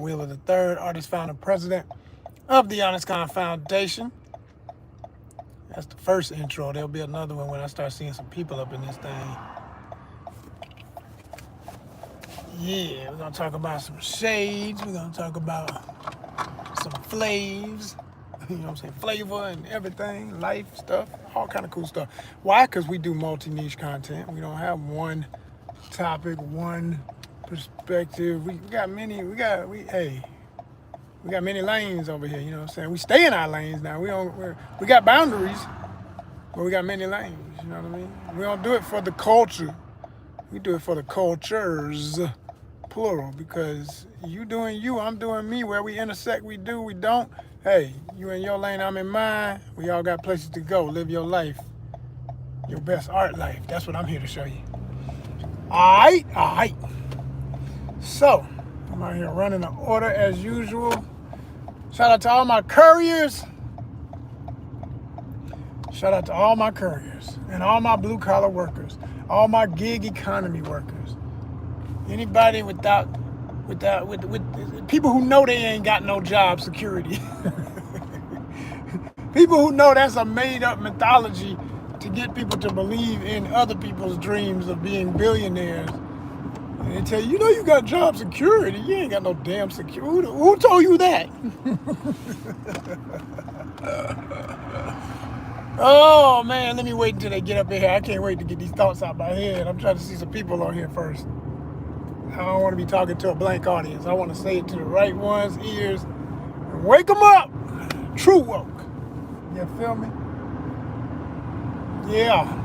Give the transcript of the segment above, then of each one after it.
Wheeler III, artist, founder, president of the ONYXCON Foundation. That's the first intro. There'll be another one when I start seeing some people up in this thing. Yeah, we're gonna talk about some shades. We're gonna talk about some flaves. You know what I'm saying? Flavor and everything, life stuff, all kind of cool stuff. Why? Because we do multi-niche content. We don't have one topic, one perspective. We got many. We got many lanes over here. You know what I'm saying? We stay in our lanes now. We got boundaries, but we got many lanes. You know what I mean? We don't do it for the culture. We do it for the cultures, plural, because you doing you, I'm doing me. Where we intersect, we do, we don't. Hey, you in your lane, I'm in mine. We all got places to go. Live your life, your best art life. That's what I'm here to show you. All right. So, I'm out here running the order as usual. Shout out to all my couriers. Shout out to all my couriers and all my blue collar workers, all my gig economy workers. Anybody with people who know they ain't got no job security. People who know that's a made up mythology to get people to believe in other people's dreams of being billionaires. And they tell you, you got job security. You ain't got no damn security. Who told you that? Oh man, let me wait until they get up in here. I can't wait to get these thoughts out my head. I'm trying to see some people on here first. I don't want to be talking to a blank audience. I want to say it to the right ones' ears and wake them up. True woke. You feel me? Yeah.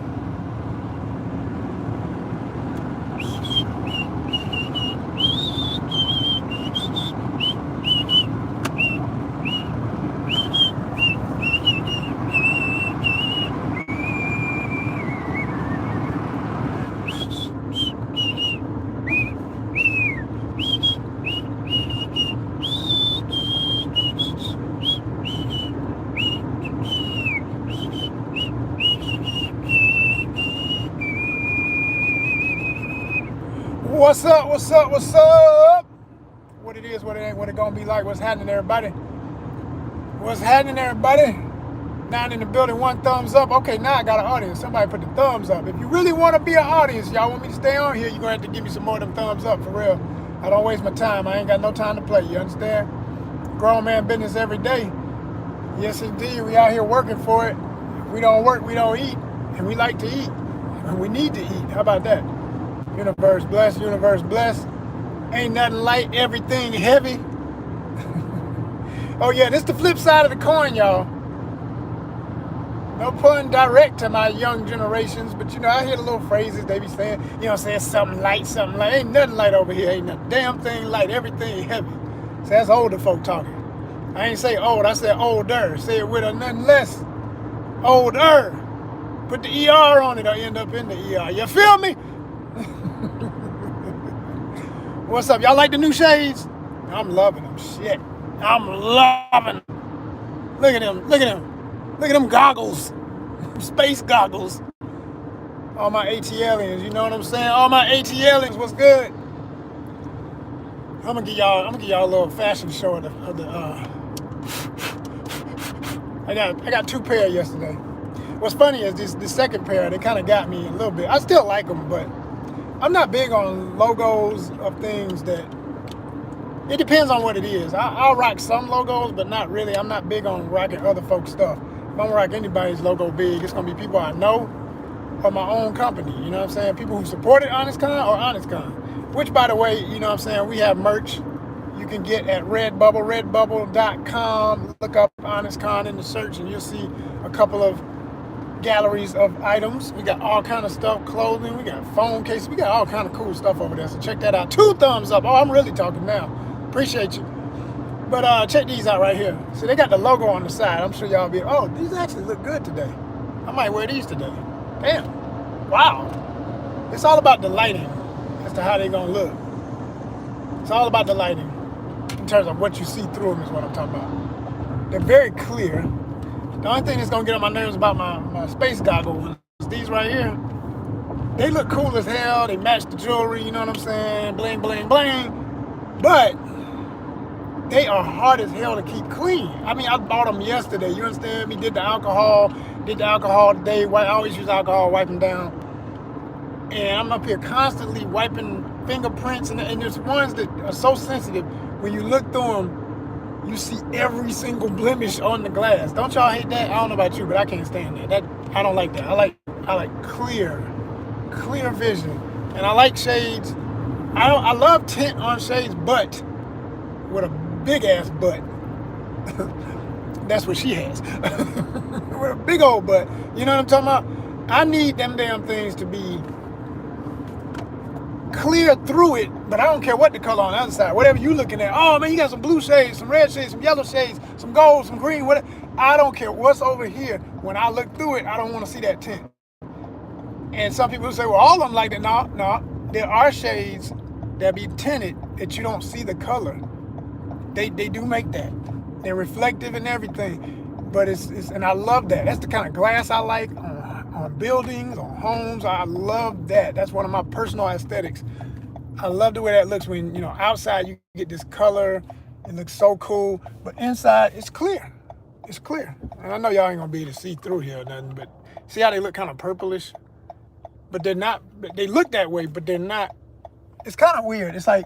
What's up? What's up? What's up? What it is, what it ain't, what it gonna be like. What's happening, everybody? What's happening, everybody? Down in the building, one thumbs up. Okay, now I got an audience. Somebody put the thumbs up. If you really want to be an audience, y'all want me to stay on here, you're gonna have to give me some more of them thumbs up, for real. I don't waste my time. I ain't got no time to play, you understand? Grown man business every day. Yes, indeed. We out here working for it. If we don't work, we don't eat. And we like to eat. And we need to eat. How about that? Universe blessed, universe blessed. Ain't nothing light, everything heavy. Oh yeah, this the flip side of the coin, y'all. No pun direct to my young generations, but I hear the little phrases they be saying, saying something light, something light. Ain't nothing light over here, ain't nothing damn thing light, everything heavy. So that's older folk talking. I ain't say old, I said older. Say it with a nothing less. Older. Put the ER on it or end up in the ER. You feel me? What's up? Y'all like the new shades? I'm loving them. Shit. I'm loving them. Look at them. Look at them. Look at them goggles. Space goggles. All my ATLians, you know what I'm saying? All my ATLians, what's good? I'm gonna give y'all a little fashion show of the I got two pair yesterday. What's funny is this second pair, they kind of got me a little bit. I still like them, but I'm not big on logos of things that, it depends on what it is. I'll rock some logos, but not really. I'm not big on rocking other folks' stuff. If I'm gonna rock anybody's logo big, it's gonna be people I know or my own company. You know what I'm saying? People who supported ONYXCON or ONYXCON. Which, by the way, you know what I'm saying, we have merch you can get at Redbubble, redbubble.com. Look up ONYXCON in the search and you'll see a couple of galleries of items. We got all kind of stuff, clothing, we got phone cases, we got all kind of cool stuff over there, so check that out. 2 thumbs up. Oh, I'm really talking now. Appreciate you. But check these out right here. So they got the logo on the side. I'm sure y'all be, oh, these actually look good today. I might wear these today. Damn. Wow. It's all about the lighting as to how they gonna look. It's all about the lighting in terms of what you see through them is what I'm talking about. They're very clear. The only thing that's gonna get on my nerves about my space goggles is these right here. They look cool as hell. They match the jewelry, you know what I'm saying? Bling, bling, bling. But they are hard as hell to keep clean. I mean, I bought them yesterday. You understand me? Did the alcohol today. I always use alcohol, wipe them down. And I'm up here constantly wiping fingerprints, and there's ones that are so sensitive. When you look through them, you see every single blemish on the glass. Don't y'all hate that? I don't know about you, but I can't stand that. I don't like that. I like clear vision, and I like shades. I love tint on shades, but with a big ass butt. That's what she has. With a big old butt. You know what I'm talking about? I need them damn things to be clear through it, but I don't care what the color on the other side. Whatever you looking at. Oh man, you got some blue shades, some red shades, some yellow shades, some gold, some green, whatever. I don't care what's over here. When I look through it, I don't want to see that tint. And some people say, well, all of them like that. No. There are shades that be tinted that you don't see the color. They do make that. They're reflective and everything. But it's and I love that. That's the kind of glass I like on buildings, on homes. I love that. That's one of my personal aesthetics. I love the way that looks when, outside you get this color. It looks so cool. But inside, it's clear. It's clear. And I know y'all ain't going to be able to see through here or nothing, but see how they look kind of purplish? But they're not, they look that way, but they're not. It's kind of weird. It's like,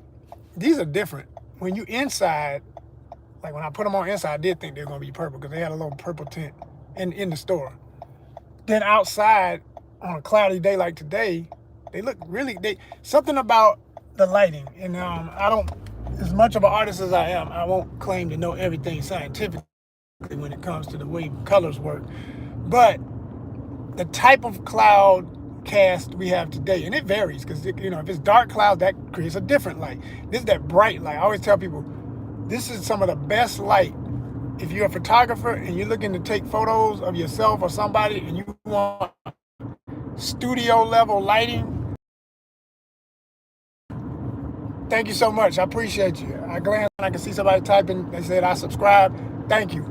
these are different. When you inside, like when I put them on inside, I did think they were going to be purple because they had a little purple tint in the store. Then outside, on a cloudy day like today, they look really, something about the lighting. And I don't, as much of an artist as I am, I won't claim to know everything scientifically when it comes to the way colors work. But the type of cloud cast we have today, and it varies because if it's dark clouds, that creates a different light. This is that bright light. I always tell people this is some of the best light. If you're a photographer and you're looking to take photos of yourself or somebody and you want studio level lighting, thank you so much. I appreciate you. I glanced and I can see somebody typing. They said I subscribe. Thank you.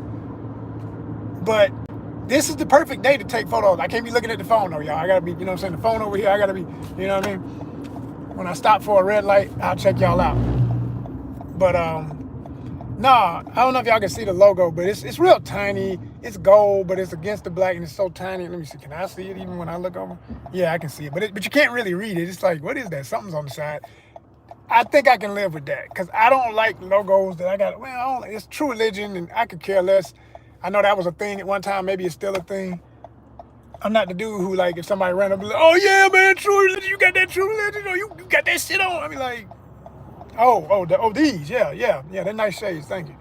But this is the perfect day to take photos. I can't be looking at the phone though, y'all. I gotta be, the phone over here. I gotta be, When I stop for a red light, I'll check y'all out. But I don't know if y'all can see the logo, but it's real tiny. It's gold, but it's against the black and it's so tiny. Let me see. Can I see it even when I look over? Yeah, I can see it. But you can't really read it. It's like, what is that? Something's on the side. I think I can live with that because I don't like logos that I got. Well, it's True Religion and I could care less. I know that was a thing at one time. Maybe it's still a thing. I'm not the dude who, like, if somebody ran up and like, oh, yeah, man, True Religion, you got that True Religion, or you got that shit on. I mean, like, these, yeah, they're nice shades, thank you.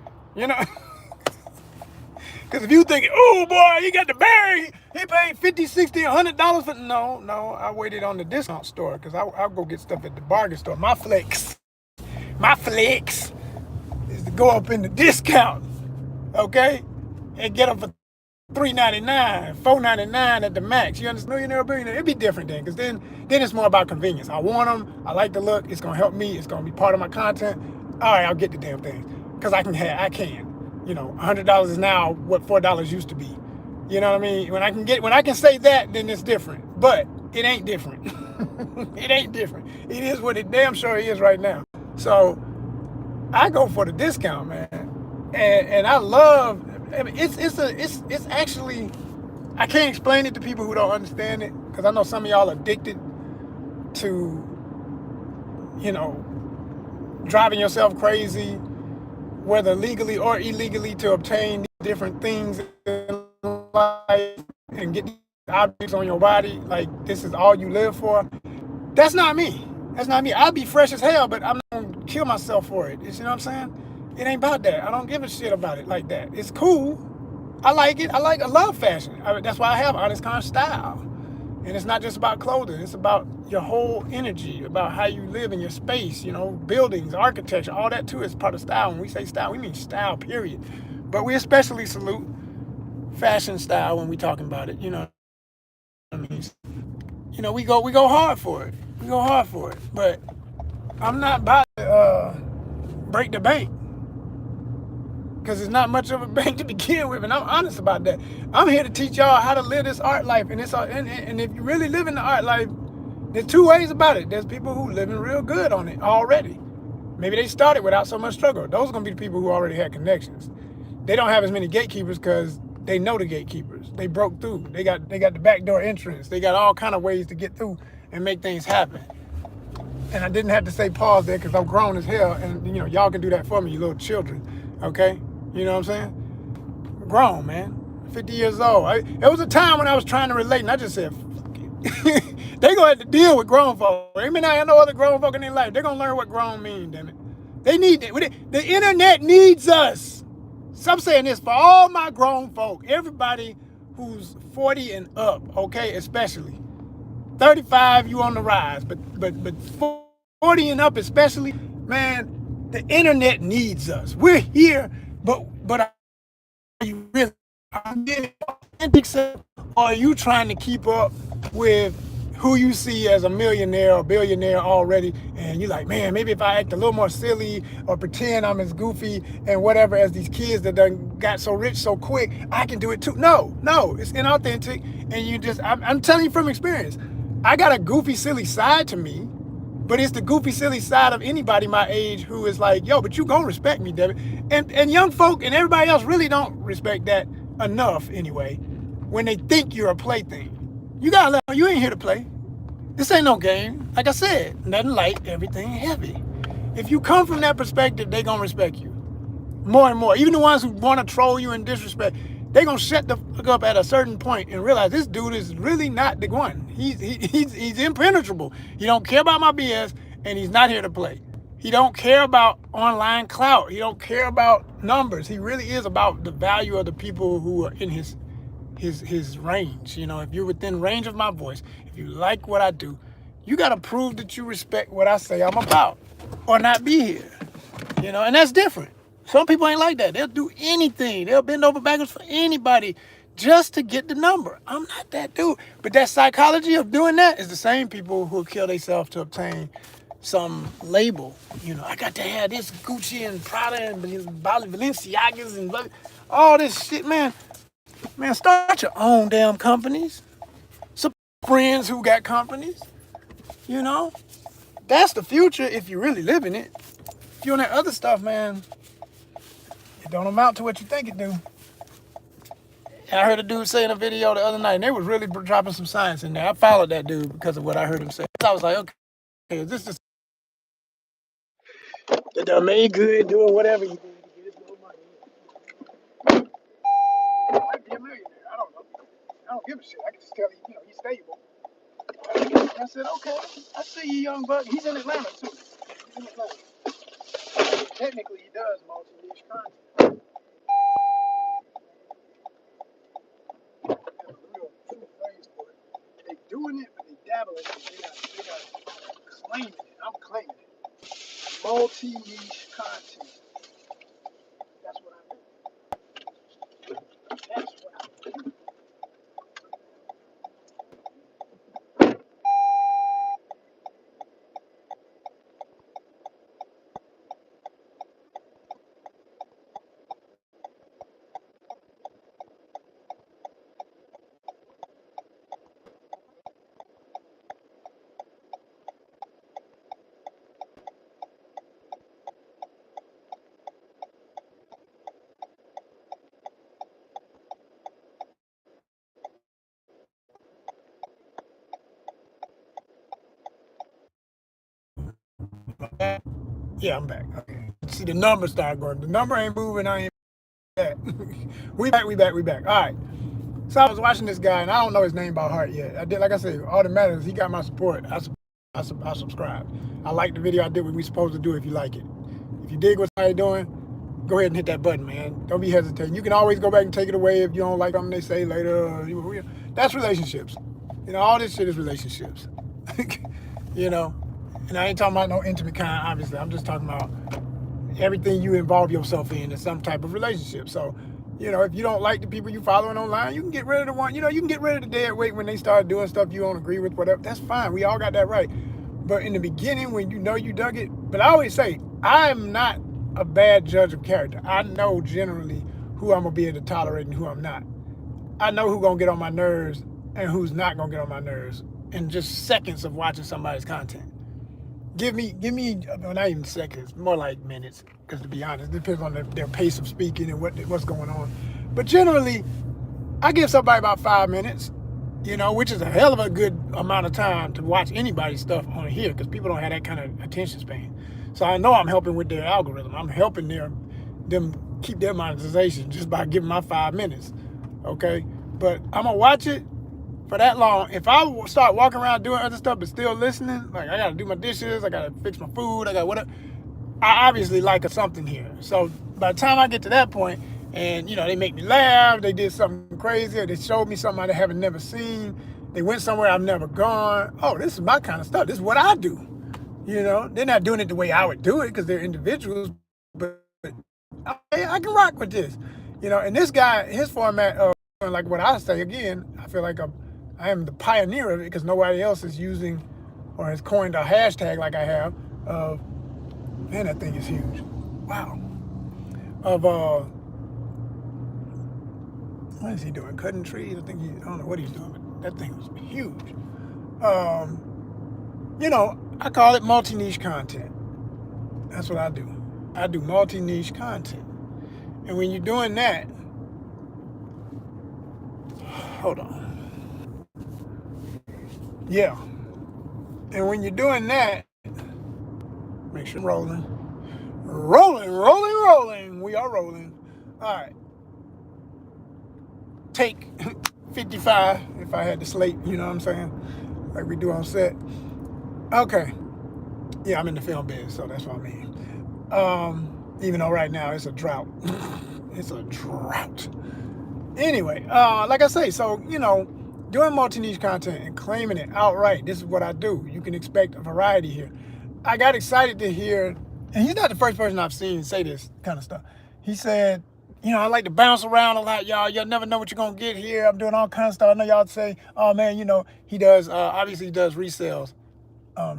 Because if you think, oh, boy, he got the berry, he paid $50, $60, $100 for, no, I waited on the discount store because I'll go get stuff at the bargain store. My flex is to go up in the discount, okay? And get them for $3.99, $4.99 at the max. You understand? Millionaire, billionaire. It'd be different then, because then it's more about convenience. I want them. I like the look. It's gonna help me. It's gonna be part of my content. All right, I'll get the damn thing, because I can. $100 is now what $4 used to be. You know what I mean? When I can say that, then it's different. But it ain't different. It ain't different. It is what it damn sure is right now. So I go for the discount, man, and I love. I mean, it's actually, I can't explain it to people who don't understand it, because I know some of y'all are addicted to, driving yourself crazy, whether legally or illegally, to obtain different things in life and get objects on your body. Like, this is all you live for. That's not me. I'll be fresh as hell, but I'm not gonna kill myself for it. You know what I'm saying? It ain't about that. I don't give a shit about it like that. It's cool. I like it. I love fashion. That's why I have ONYXCON style. And it's not just about clothing. It's about your whole energy, about how you live in your space, buildings, architecture, all that too is part of style. When we say style, we mean style, period. But we especially salute fashion style when we talking about it, I mean, we go hard for it. But I'm not about to break the bank, because it's not much of a bank to begin with, and I'm honest about that. I'm here to teach y'all how to live this art life, and and if you really live in the art life, there's two ways about it. There's people who living real good on it already, Maybe they started without so much struggle. Those are gonna be the people who already had connections. They don't have as many gatekeepers because they know the gatekeepers. They broke through. They got the backdoor entrance. They got all kind of ways to get through and make things happen. And I didn't have to say pause there because I'm grown as hell, and you know y'all can do that for me, you little children. Okay, you know what I'm saying? I'm grown, man. 50 years old. There was a time when I was trying to relate, and I just said, fuck it. They gonna have to deal with grown folk. I mean, I know other grown folk in their life. They're gonna learn what grown mean, damn it. They need it. The internet needs us. So I'm saying this for all my grown folk, everybody who's 40 and up, okay, especially. 35, you on the rise, but 40 and up especially, man, the internet needs us. We're here, but are you really authentic, or are you trying to keep up with who you see as a millionaire or billionaire already, and you're like, man, maybe if I act a little more silly or pretend I'm as goofy and whatever as these kids that done got so rich so quick, I can do it too. No, it's inauthentic, and you just, I'm telling you from experience, I got a goofy, silly side to me, but it's the goofy, silly side of anybody my age who is like, yo, but you gonna respect me, David. And young folk and everybody else really don't respect that enough anyway, when they think you're a plaything. You gotta let them know you ain't here to play. This ain't no game. Like I said, nothing light, everything heavy. If you come from that perspective, they gonna respect you more and more. Even the ones who wanna troll you and disrespect, they gonna shut the fuck up at a certain point and realize this dude is really not the one. He's impenetrable. He don't care about my BS, and he's not here to play. He don't care about online clout. He don't care about numbers. He really is about the value of the people who are in his range. You know, if you're within range of my voice, if you like what I do, you gotta prove that you respect what I say I'm about, or not be here. You know, and that's different. Some people ain't like that. They'll do anything. They'll bend over backwards for anybody just to get the number. I'm not that dude. But that psychology of doing that is the same people who kill themselves to obtain some label. You know, I got to have this Gucci and Prada and Balenciagas and all this shit, man. Man, start your own damn companies. Some friends who got companies. You know, that's the future if you really live in it. If you're on that other stuff, man, it don't amount to what you think it do. And I heard a dude say in a video the other night, and they was really dropping some science in there. I followed that dude because of what I heard him say. So I was like, okay, is this just that done made good doing whatever you do to get more money? He might be a millionaire. I don't know. I don't give a shit. I can just tell you, he's stable. And I said, okay, I see you, young buck. He's in Atlanta too. He's in Atlanta. Technically, he does multi-niche content. There's a real true phrase for it. They doing it, but they dabbling in it. They not claiming it. I'm claiming it. Multi-niche content. That's what I do. That's what I do. Yeah, I'm back. Okay. See, the numbers start going. The number ain't moving. I ain't back. we back. All right. So I was watching this guy, and I don't know his name by heart yet. I did, like I said, all that matters, he got my support. I subscribed. I like the video I did what we supposed to do if you like it. If you dig what somebody doing, go ahead and hit that button, man. Don't be hesitating. You can always go back and take it away if you don't like something they say later. Or, that's relationships. All this shit is relationships. you know, and I ain't talking about no intimate kind, obviously. I'm just talking about everything you involve yourself in some type of relationship. So, if you don't like the people you following online, you can get rid of the one. You can get rid of the dead weight when they start doing stuff you don't agree with, whatever. That's fine. We all got that right. But in the beginning, when you dug it, but I always say, I'm not a bad judge of character. I know generally who I'm going to be able to tolerate and who I'm not. I know who's going to get on my nerves and who's not going to get on my nerves in just seconds of watching somebody's content. give me, well, not even seconds, more like minutes, because to be honest, it depends on their pace of speaking and what's going on. But generally, I give somebody about 5 minutes, which is a hell of a good amount of time to watch anybody's stuff on here, because people don't have that kind of attention span. So I know I'm helping with their algorithm. I'm helping them keep their monetization just by giving my 5 minutes, okay? But I'm gonna watch it for that long. If I start walking around doing other stuff but still listening, like I gotta do my dishes, I gotta fix my food, I got whatever, I obviously like something here. So by the time I get to that point, and they make me laugh, they did something crazy, or they showed me something I haven't never seen, they went somewhere I've never gone. Oh, this is my kind of stuff. This is what I do. They're not doing it the way I would do it because they're individuals, but I can rock with this. And this guy, his format of like what I say again, I feel like I am the pioneer of it because nobody else is using or has coined a hashtag like I have of, man, that thing is huge. Wow. Of what is he doing? Cutting trees? I don't know what he's doing, but that thing was huge. I call it multi-niche content. That's what I do. I do multi-niche content. And when you're doing that, hold on. Yeah. And when you're doing that, make sure I'm rolling. Rolling. We are rolling. All right. Take 55 if I had to slate, you know what I'm saying? Like we do on set. Okay. Yeah, I'm in the film biz, so that's what I mean. Even though right now it's a drought. It's a drought. Anyway, like I say, so, doing multi-niche content and claiming it outright, this is what I do. You can expect a variety here. I got excited to hear, and he's not the first person I've seen say this kind of stuff. He said, I like to bounce around a lot, y'all. Y'all never know what you're going to get here. I'm doing all kinds of stuff. I know y'all say, oh, man, he does, obviously he does resales.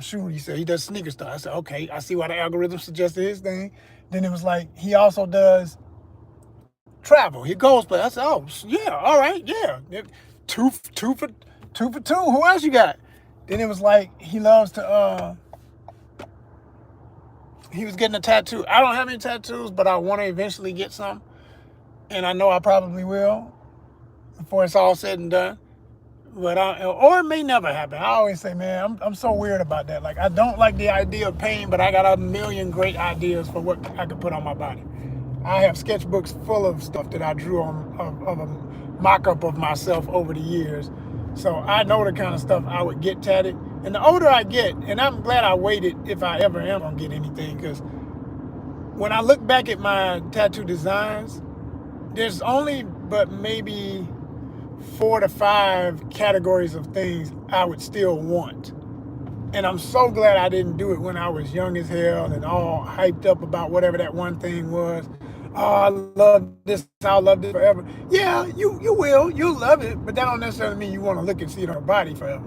He said he does sneaker stuff. I said, okay, I see why the algorithm suggested his thing. Then it was like, he also does travel. He goes, but I said, oh, yeah, all right, yeah. Two for two. Who else you got? Then it was like, he loves to, he was getting a tattoo. I don't have any tattoos, but I want to eventually get some. And I know I probably will before it's all said and done. But or it may never happen. I always say, man, I'm so weird about that. Like, I don't like the idea of pain, but I got a million great ideas for what I could put on my body. I have sketchbooks full of stuff that I drew on of a mock-up of myself over the years. So I know the kind of stuff I would get tatted. And the older I get, and I'm glad I waited if I ever am gonna get anything, because when I look back at my tattoo designs, there's only but maybe 4 to 5 categories of things I would still want. And I'm so glad I didn't do it when I was young as hell and all hyped up about whatever that one thing was. Oh, I love this. I'll love this forever. Yeah, you will. You'll love it. But that don't necessarily mean you want to look and see it on your body forever.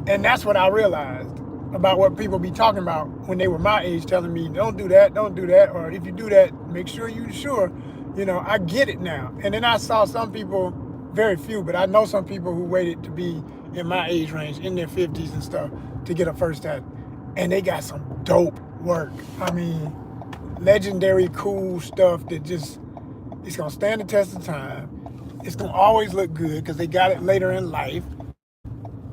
And that's what I realized about what people be talking about when they were my age, telling me, don't do that. Or if you do that, make sure you're sure. I get it now. And then I saw some people, very few, but I know some people who waited to be in my age range, in their 50s and stuff, to get a first tattoo. And they got some dope work. I mean, legendary cool stuff that just, it's gonna stand the test of time. It's gonna always look good because they got it later in life.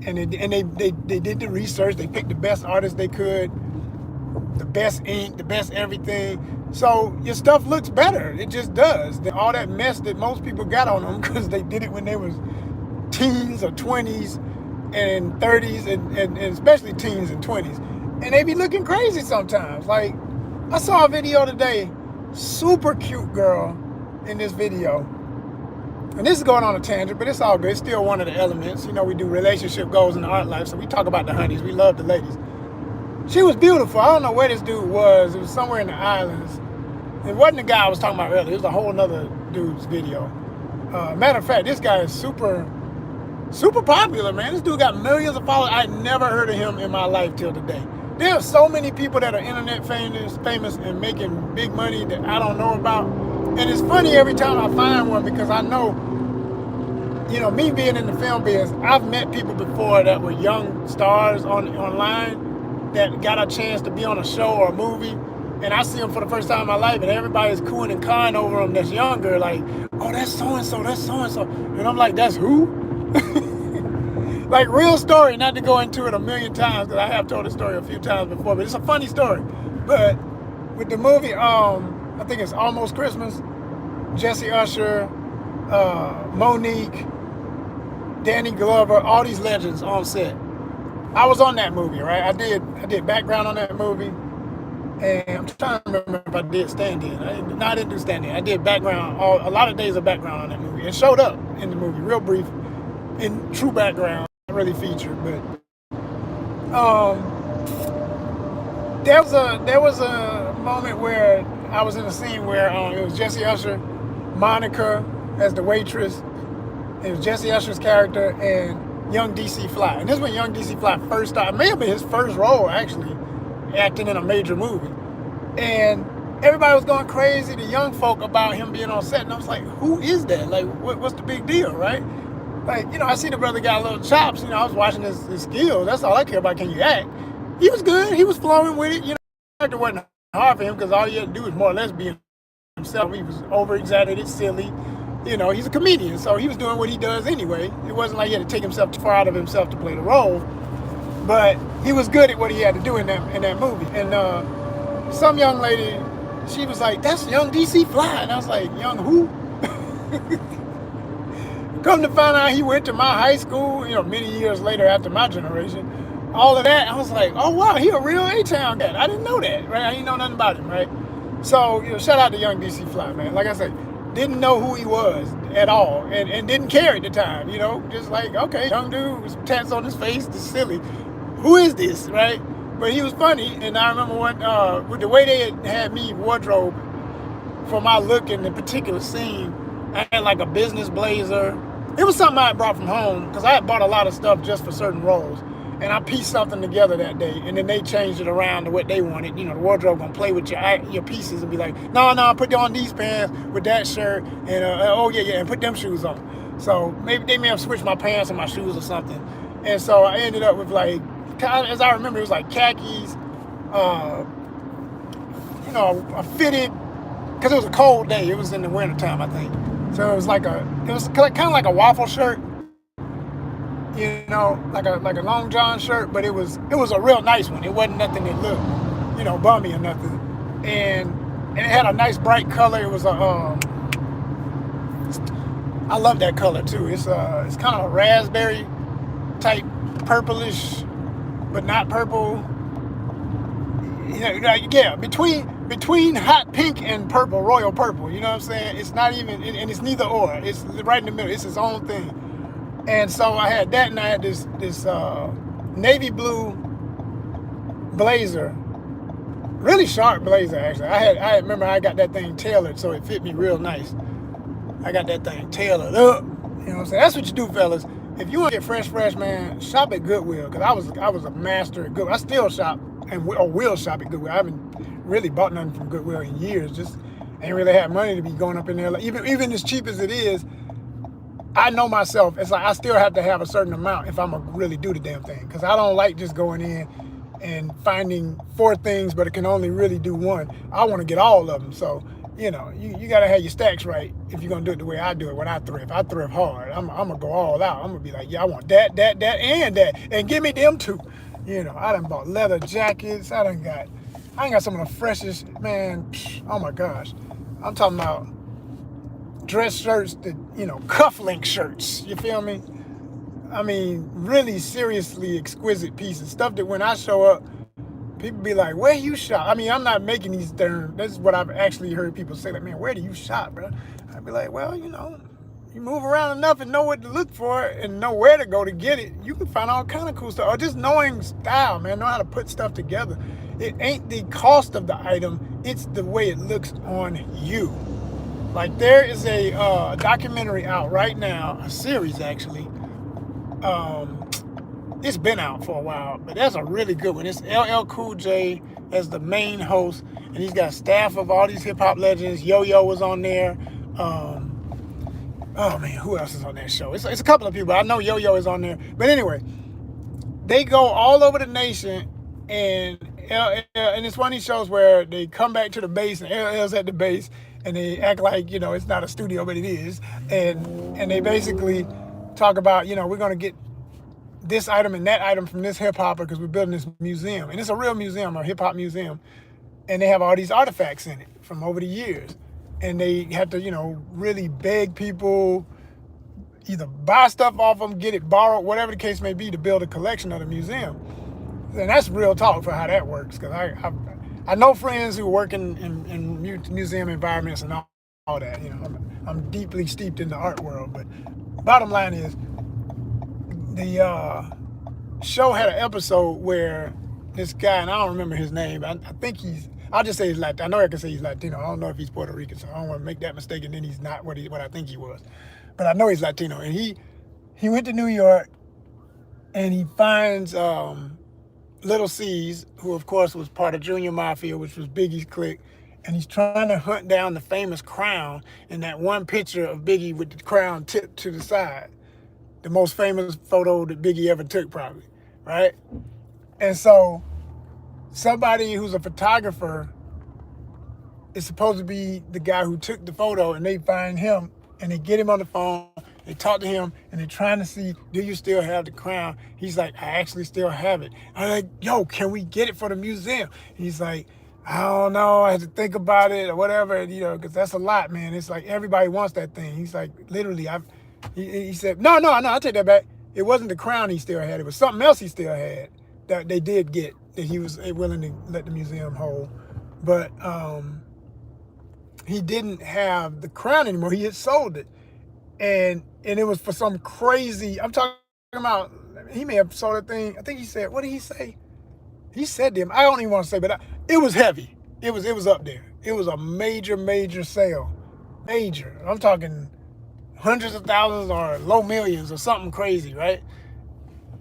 And they did the research. They picked the best artists they could, the best ink, the best everything. So your stuff looks better. It just does. All that mess that most people got on them because they did it when they was teens or 20s and 30s and especially teens and 20s. And they be looking crazy sometimes. Like, I saw a video today, super cute girl in this video. And this is going on a tangent, but it's all good. It's still one of the elements. We do relationship goals in the art life, so we talk about the honeys. We love the ladies. She was beautiful. I don't know where this dude was. It was somewhere in the islands. It wasn't the guy I was talking about earlier. It was a whole other dude's video. Matter of fact, this guy is super popular, man. This dude got millions of followers. I never heard of him in my life till today. There are so many people that are internet famous and making big money that I don't know about. And it's funny every time I find one because I know, me being in the film biz, I've met people before that were young stars online that got a chance to be on a show or a movie, and I see them for the first time in my life, and everybody's cooing and cawing over them that's younger, like, oh, that's so-and-so, that's so-and-so. And I'm like, that's who? Like, real story, not to go into it a million times, because I have told the story a few times before, but it's a funny story. But with the movie, I think it's Almost Christmas, Jesse Usher, Monique, Danny Glover, all these legends on set. I was on that movie, right? I did background on that movie, and I'm trying to remember if I did stand-in. I didn't do stand-in. I did background, a lot of days of background on that movie. It showed up in the movie, real brief, in true background, not really featured. But there was a moment where I was in a scene where it was Jesse Usher, Monica as the waitress. It was Jesse Usher's character and Young DC Fly. And this is when Young DC Fly first started. It may have been his first role, actually, acting in a major movie. And everybody was going crazy, the young folk, about him being on set. And I was like, who is that? Like, what's the big deal, right? Like, I see the brother got little chops. I was watching his skills. That's all I care about. Can you act? He was good. He was flowing with it. It wasn't hard for him because all he had to do was more or less be himself. He was over-exaggerated, silly. He's a comedian, so he was doing what he does anyway. It wasn't like he had to take himself too far out of himself to play the role, but he was good at what he had to do in that movie. And some young lady, she was like, "That's Young DC Fly," and I was like, "Young who?" Come to find out, he went to my high school. Many years later, after my generation, all of that, I was like, "Oh wow, he a real A-Town guy." I didn't know that, right? I didn't know nothing about him, right? So shout out to Young DC Fly, man. Like I said. Didn't know who he was at all, and didn't care at the time, just like, okay, young dude with some tats on his face, this silly, who is this, right? But he was funny, and I remember with the way they had me wardrobe for my look in the particular scene, I had like a business blazer. It was something I had brought from home, because I had bought a lot of stuff just for certain roles, and I pieced something together that day, and then they changed it around to what they wanted. The wardrobe gonna play with your pieces and be like, no, put on these pants with that shirt, and oh yeah, and put them shoes on. So maybe they may have switched my pants and my shoes or something. And so I ended up with, like, as I remember, it was like khakis, a fitted, because it was a cold day. It was in the wintertime, I think. So it was kind of like a waffle shirt. Like a long john shirt, but it was a real nice one. It wasn't nothing that looked, bummy or nothing. And it had a nice bright color. It was I love that color too. It's kind of a raspberry type, purplish, but not purple. Between hot pink and purple, royal purple. You know what I'm saying? It's not even, and it's neither or. It's right in the middle. It's its own thing. And so I had that, and I had this navy blue blazer, really sharp blazer actually. I remember I got that thing tailored so it fit me real nice. I got that thing tailored up. You know what I'm saying? That's what you do, fellas. If you want to get fresh, man, shop at Goodwill, because I was a master at Goodwill. I still shop or will shop at Goodwill. I haven't really bought nothing from Goodwill in years. Just ain't really had money to be going up in there. Like, even as cheap as it is. I know myself, it's like I still have to have a certain amount if I'm going to really do the damn thing. Because I don't like just going in and finding 4 things, but it can only really do one. I want to get all of them. So, you got to have your stacks right if you're going to do it the way I do it when I thrift. I thrift hard. I'm going to go all out. I'm going to be like, yeah, I want that, and that. And give me them too. I done bought leather jackets. I ain't got some of the freshest, man. Oh my gosh. I'm talking about dress shirts, cufflink shirts, you feel me? I mean, really seriously exquisite pieces. Stuff that when I show up, people be like, where you shop? I mean, I'm not making these terms. This is what I've actually heard people say, like, man, where do you shop, bro? I'd be like, well, you move around enough and know what to look for and know where to go to get it. You can find all kind of cool stuff. Or just knowing style, man, know how to put stuff together. It ain't the cost of the item, it's the way it looks on you. Like, there is a documentary out right now, a series actually. It's been out for a while, but that's a really good one. It's LL Cool J as the main host, and he's got a staff of all these hip-hop legends. Yo-Yo was on there. Oh man, who else is on that show? It's a couple of people. I know Yo-Yo is on there. But anyway, they go all over the nation And it's one of these shows where they come back to the base and LL's at the base and they act like, it's not a studio, but it is. And they basically talk about, we're going to get this item and that item from this hip hopper because we're building this museum. And it's a real museum, a hip hop museum. And they have all these artifacts in it from over the years. And they have to, really beg people, either buy stuff off them, get it borrowed, whatever the case may be, to build a collection of the museum. And that's real talk for how that works. Because I know friends who work in museum environments and all that. I'm deeply steeped in the art world. But bottom line is, the show had an episode where this guy, and I don't remember his name, I think I'll just say he's Latino. I know I can say he's Latino. I don't know if he's Puerto Rican, so I don't want to make that mistake and then he's not what I think he was. But I know he's Latino. And he went to New York and he finds Little C's, who of course was part of Junior Mafia, which was Biggie's clique. And he's trying to hunt down the famous crown in that one picture of Biggie with the crown tipped to the side. The most famous photo that Biggie ever took, probably, right? And so somebody who's a photographer is supposed to be the guy who took the photo, and they find him and they get him on the phone, they talk to him, and they're trying to see, do you still have the crown? He's like, I actually still have it. I'm like, yo, can we get it for the museum? He's like, I don't know, I had to think about it or whatever, because that's a lot, man. It's like everybody wants that thing. He's like, literally, he said, no, I take that back. It wasn't the crown he still had. It was something else he still had that they did get, that he was willing to let the museum hold. But he didn't have the crown anymore. He had sold it. And it was for some crazy, I'm talking about, he may have sold that thing. I think he said, what did he say? He said to him, I don't even want to say, but it was heavy. It was up there. It was a major sale. Major. I'm talking hundreds of thousands or low millions or something crazy, right?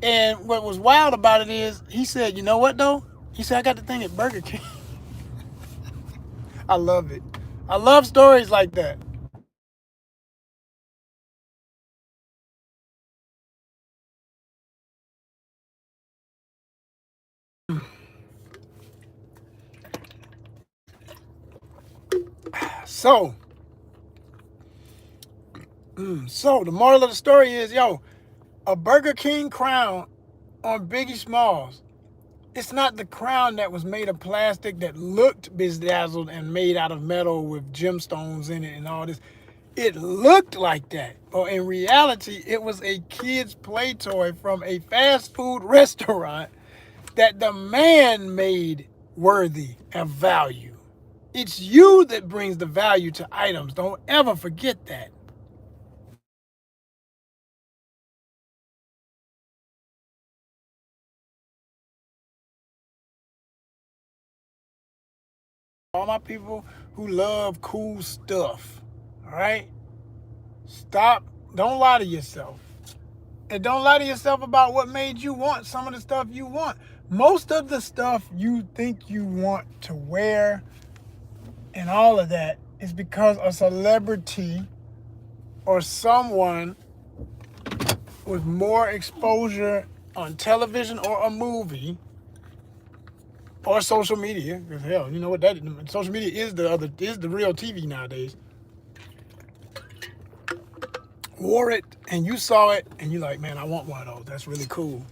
And what was wild about it is, he said, you know what though? He said, I got the thing at Burger King. I love it. I love stories like that. So the moral of the story is, a Burger King crown on Biggie Smalls. It's not the crown that was made of plastic that looked bedazzled and made out of metal with gemstones in it and all this. It looked like that. But in reality, it was a kid's play toy from a fast food restaurant that the man made worthy of value. It's you that brings the value to items. Don't ever forget that. All my people who love cool stuff, all right? Stop. Don't lie to yourself. And don't lie to yourself about what made you want some of the stuff you want. Most of the stuff you think you want to wear and all of that is because a celebrity or someone with more exposure on television or a movie or social media, because hell, you know what that is? Social media is the real TV nowadays. Wore it and you saw it and you're like, man, I want one of those. That's really cool.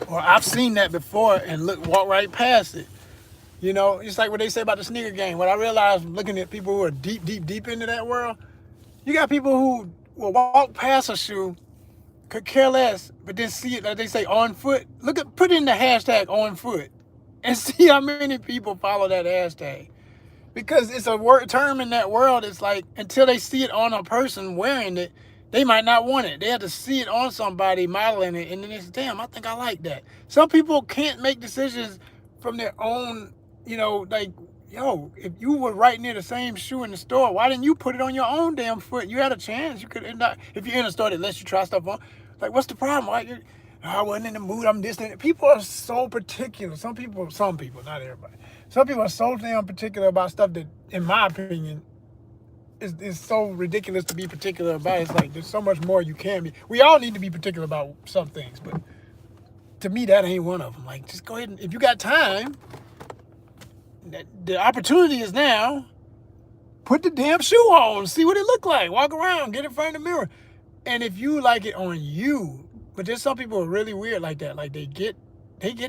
Or I've seen that before and walk right past it. It's like what they say about the sneaker game. What I realized looking at people who are deep into that world, you got people who will walk past a shoe, could care less, but then see it, like they say, on foot. Put in the hashtag on foot and see how many people follow that hashtag. Because it's a term in that world. It's like, until they see it on a person wearing it, they might not want it. They have to see it on somebody modeling it, and then they say, damn, I think I like that. Some people can't make decisions from their own, like, if you were right near the same shoe in the store, why didn't you put it on your own damn foot? You had a chance. You could not. If you're in a store that lets you try stuff on, like, what's the problem? Why I wasn't in the mood. I'm distant. People are so particular. Some people, not everybody. Some people are so damn particular about stuff that, in my opinion, is so ridiculous to be particular about. It's like there's so much more you can be. We all need to be particular about some things, but to me, that ain't one of them. Like, just go ahead and, if you got time, the opportunity is now. Put the damn shoe on, see what it look like. Walk around, get in front of the mirror. And if you like it on you, but there's some people who are really weird like that. Like they get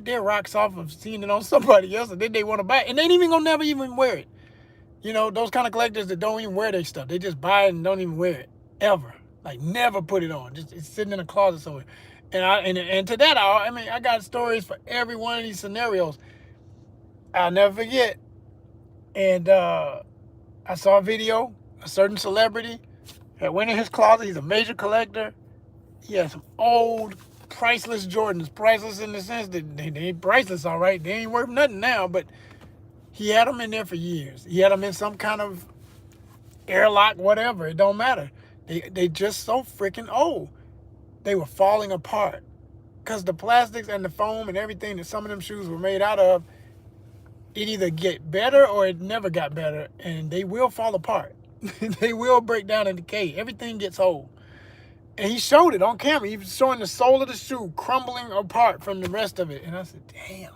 their rocks off of seeing it on somebody else, and then they want to buy it, and they ain't even gonna never even wear it. You know, those kind of collectors that don't even wear their stuff. They just buy it and don't even wear it ever. Like never put it on. Just it's sitting in a closet somewhere. And to that, I mean, I got stories for every one of these scenarios. I'll never forget. And I saw a video. A certain celebrity that went in his closet. He's a major collector. He has some old, priceless Jordans. Priceless in the sense that they ain't priceless, all right. They ain't worth nothing now, but he had them in there for years. He had them in some kind of airlock, whatever. It don't matter. They just so freaking old. They were falling apart because the plastics and the foam and everything that some of them shoes were made out of, it either get better or it never got better, and they will fall apart. They will break down and decay. Everything gets old. And he showed it on camera. He was showing the sole of the shoe crumbling apart from the rest of it. And I said, damn.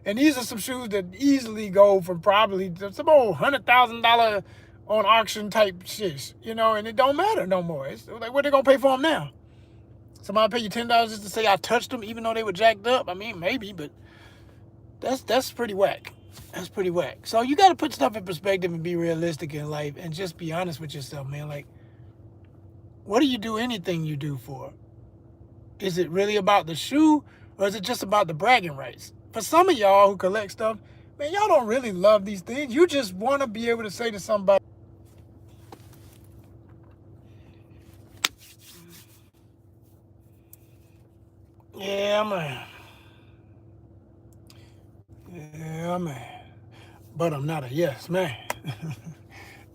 And these are some shoes that easily go for probably some old $100,000 on auction type shit, you know, and it don't matter no more. It's like, what they gonna pay for them now? Somebody pay you $10 just to say I touched them even though they were jacked up? I mean, maybe, but that's pretty whack. That's pretty whack. So you got to put stuff in perspective and be realistic in life and just be honest with yourself, man. Like, what do you do anything you do for? Is it really about the shoe or is it just about the bragging rights? For some of y'all who collect stuff, man, y'all don't really love these things. You just want to be able to say to somebody, yeah, man. Yeah, man. But I'm not a yes, man.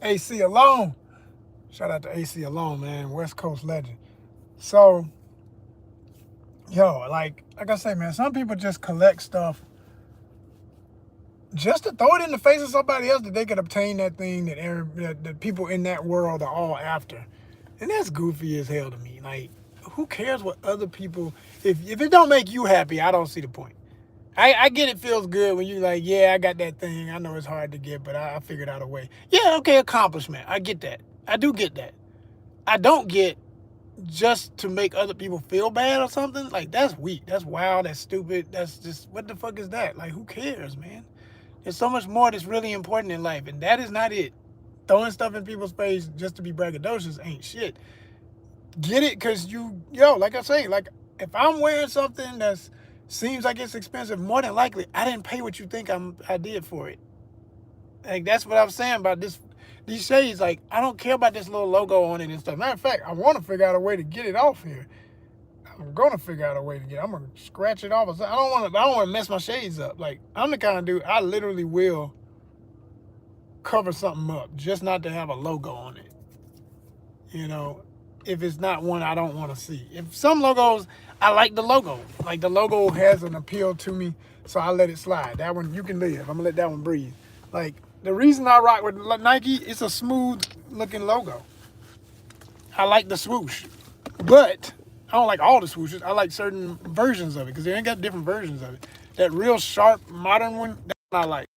AC Alone. Shout out to AC Alone, man. West Coast legend. So, yo, like I say, man, some people just collect stuff just to throw it in the face of somebody else that they could obtain that thing that people in that world are all after. And that's goofy as hell to me. Like, who cares what other people... If it don't make you happy, I don't see the point. I get it feels good when you like, yeah, I got that thing. I know it's hard to get, but I figured out a way. Yeah, okay, accomplishment. I get that. I do get that. I don't get just to make other people feel bad or something. Like, that's weak. That's wild. That's stupid. That's just, what the fuck is that? Like, who cares, man? There's so much more that's really important in life, and that is not it. Throwing stuff in people's face just to be braggadocious ain't shit. Get it because like I say, like, if I'm wearing something that's seems like it's expensive, more than likely I didn't pay what you think I did for it. Like, that's what I'm saying about these shades. Like, I don't care about this little logo on it and stuff. Matter of fact, I want to figure out a way to get it off here. I'm gonna figure out a way to get it. I'm gonna scratch it off. I don't want to mess my shades up. Like, I'm the kind of dude, I literally will cover something up just not to have a logo on it. You know, if it's not one I don't want to see. If some logos, I like the logo. Like, the logo has an appeal to me, so I let it slide. That one, you can live. I'm gonna let that one breathe. Like, the reason I rock with Nike, it's a smooth looking logo. I like the swoosh, but I don't like all the swooshes. I like certain versions of it because they ain't got different versions of it. That real sharp modern one, that one I like.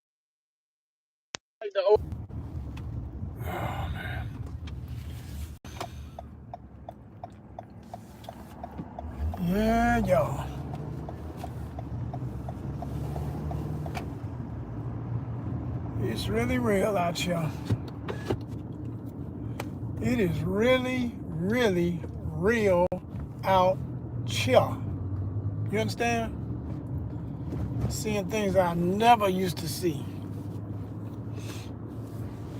Like the old... Oh man. Yeah, yo. It's really real out here. It is really, really real out here. You understand? Seeing things I never used to see.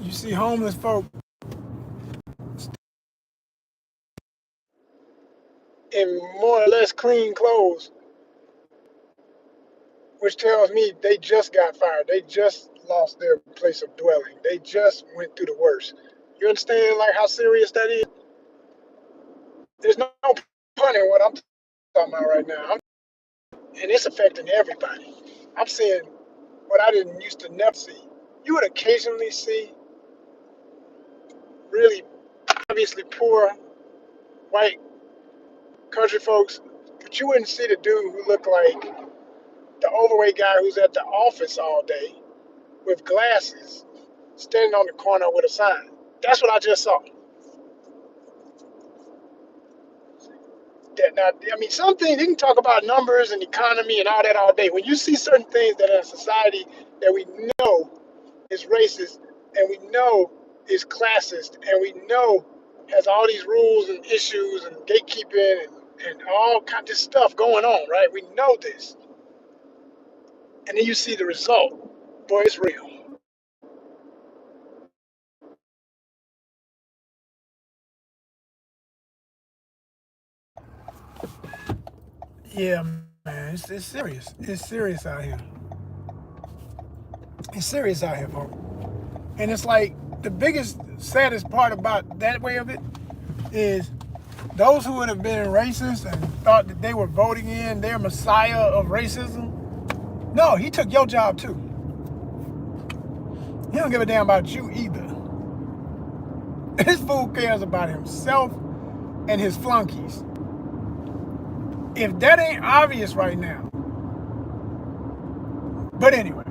You see homeless folk in more or less clean clothes, which tells me they just got fired. They just lost their place of dwelling. They just went through the worst. You understand, like, how serious that is? There's no pun in what I'm talking about right now. And it's affecting everybody. I'm seeing what I didn't used to never see. You would occasionally see really obviously poor white country folks But you wouldn't see the dude who looked like the overweight guy who's at the office all day with glasses, standing on the corner with a sign. That's what I just saw. That now, I mean, some things you can talk about numbers and economy and all that all day. When you see certain things that in a society that we know is racist and we know is classist and we know has all these rules and issues and gatekeeping and all kinds of stuff going on, right? We know this. And then you see the result. Boy, it's real. Yeah, man, it's serious. It's serious out here. It's serious out here, folks. And it's like the biggest, saddest part about that way of it is those who would have been racist and thought that they were voting in their messiah of racism. No, he took your job too. He don't give a damn about you either. This fool cares about himself and his flunkies. If that ain't obvious right now. But anyway,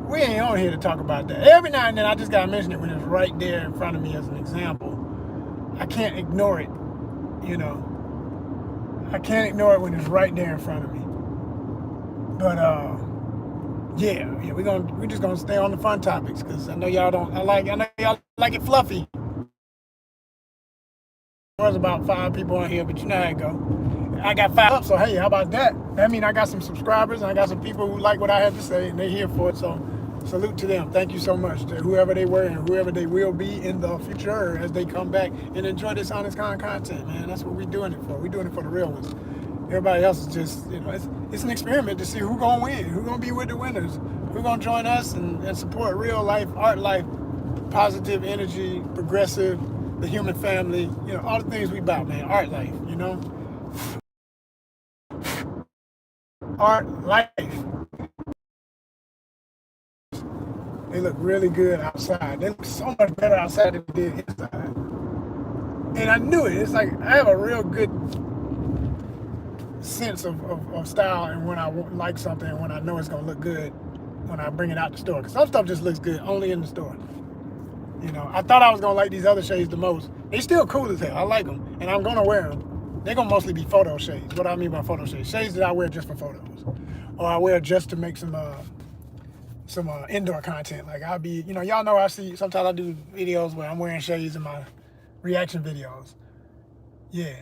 we ain't on here to talk about that. Every now and then I just gotta mention it when it's right there in front of me as an example. I can't ignore it, you know. I can't ignore it when it's right there in front of me. But yeah, we're just gonna stay on the fun topics because I know y'all like it fluffy. There's about 5 people on here, but you know how it go. I got 5 up, so hey, how about that? That means I got some subscribers and I got some people who like what I have to say and they're here for it. So salute to them. Thank you so much to whoever they were and whoever they will be in the future as they come back and enjoy this ONYXCON content, man. That's what we're doing it for. We're doing it for the real ones. Everybody else is just, it's an experiment to see who's going to win, who's going to be with the winners, who's going to join us and support real life, art life, positive energy, progressive, the human family, all the things we about, man. Art life, Art life. They look really good outside. They look so much better outside than they did inside. And I knew it. It's like I have a real good sense of style and when I like something and when I know it's going to look good when I bring it out the store. Because some stuff just looks good only in the store. I thought I was going to like these other shades the most. They still cool as hell. I like them. And I'm going to wear them. They're going to mostly be photo shades. What I mean by photo shades? Shades that I wear just for photos. Or I wear just to make some indoor content. Like I'll be, y'all know sometimes I do videos where I'm wearing shades in my reaction videos. Yeah,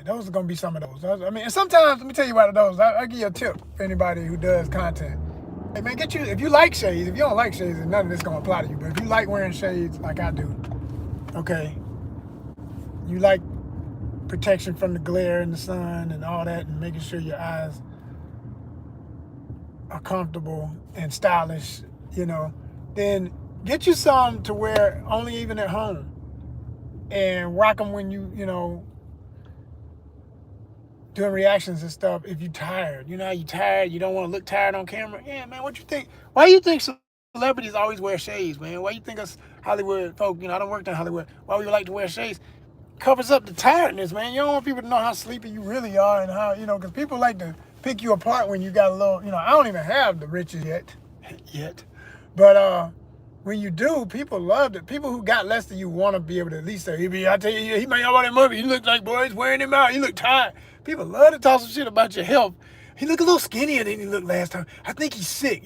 those are going to be some of those. And sometimes, let me tell you about those. I'll give you a tip for anybody who does content. Hey man, if you like shades, if you don't like shades, then none of this is going to apply to you. But if you like wearing shades like I do, okay, you like protection from the glare and the sun and all that and making sure your eyes are comfortable and stylish, then get you some to wear only even at home and rock them when you doing reactions and stuff. If you're tired, how you tired, you don't want to look tired on camera. Yeah, man, what you think? Why do you think celebrities always wear shades, man? Why you think us Hollywood folk, I don't work in Hollywood, why we like to wear shades? Covers up the tiredness, man. You don't want people to know how sleepy you really are and how, because people like to pick you apart when you got a little, I don't even have the riches yet. But when you do, people love it. People who got less than you want to be able to at least say, I tell you, he made all that movie. You look like, boy, he's wearing him out. You look tired. People love to talk some shit about your health. He look a little skinnier than he looked last time. I think he's sick.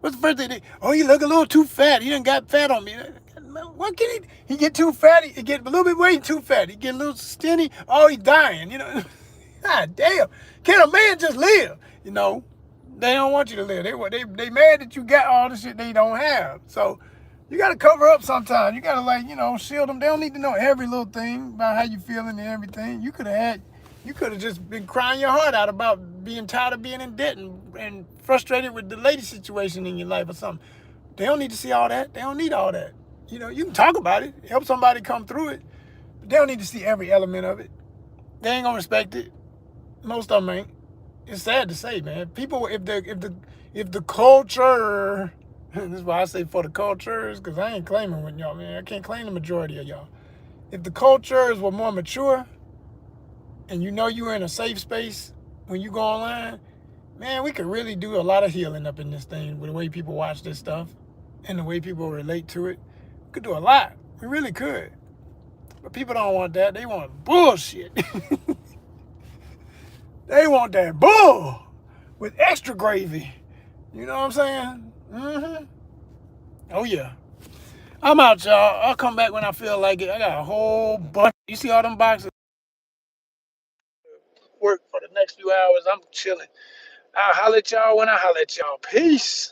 What's the first thing? Oh, you look a little too fat. He done got fat on me. What can he get too fat? He get a little bit weight too fat. He get a little skinny. Oh, he's dying. God damn. Can a man just live? They don't want you to live. They mad that you got all the shit they don't have. So you got to cover up sometimes. You got to shield them. They don't need to know every little thing about how you feeling and everything. You could have just been crying your heart out about being tired of being in debt and frustrated with the lady situation in your life or something. They don't need to see all that. They don't need all that. You can talk about it, help somebody come through it, but they don't need to see every element of it. They ain't gonna respect it. Most of them ain't. It's sad to say, man. People, if the culture, this is why I say for the cultures, because I ain't claiming with y'all, man. I can't claim the majority of y'all. If the cultures were more mature, and you're in a safe space, when you go online, man, we could really do a lot of healing up in this thing with the way people watch this stuff and the way people relate to it. We could do a lot. We really could. But people don't want that. They want bullshit. They want that bull with extra gravy. You know what I'm saying? Mm-hmm. Oh, yeah. I'm out, y'all. I'll come back when I feel like it. I got a whole bunch. You see all them boxes? Work for the next few hours. I'm chilling. I'll holler at y'all when I holler at y'all. Peace.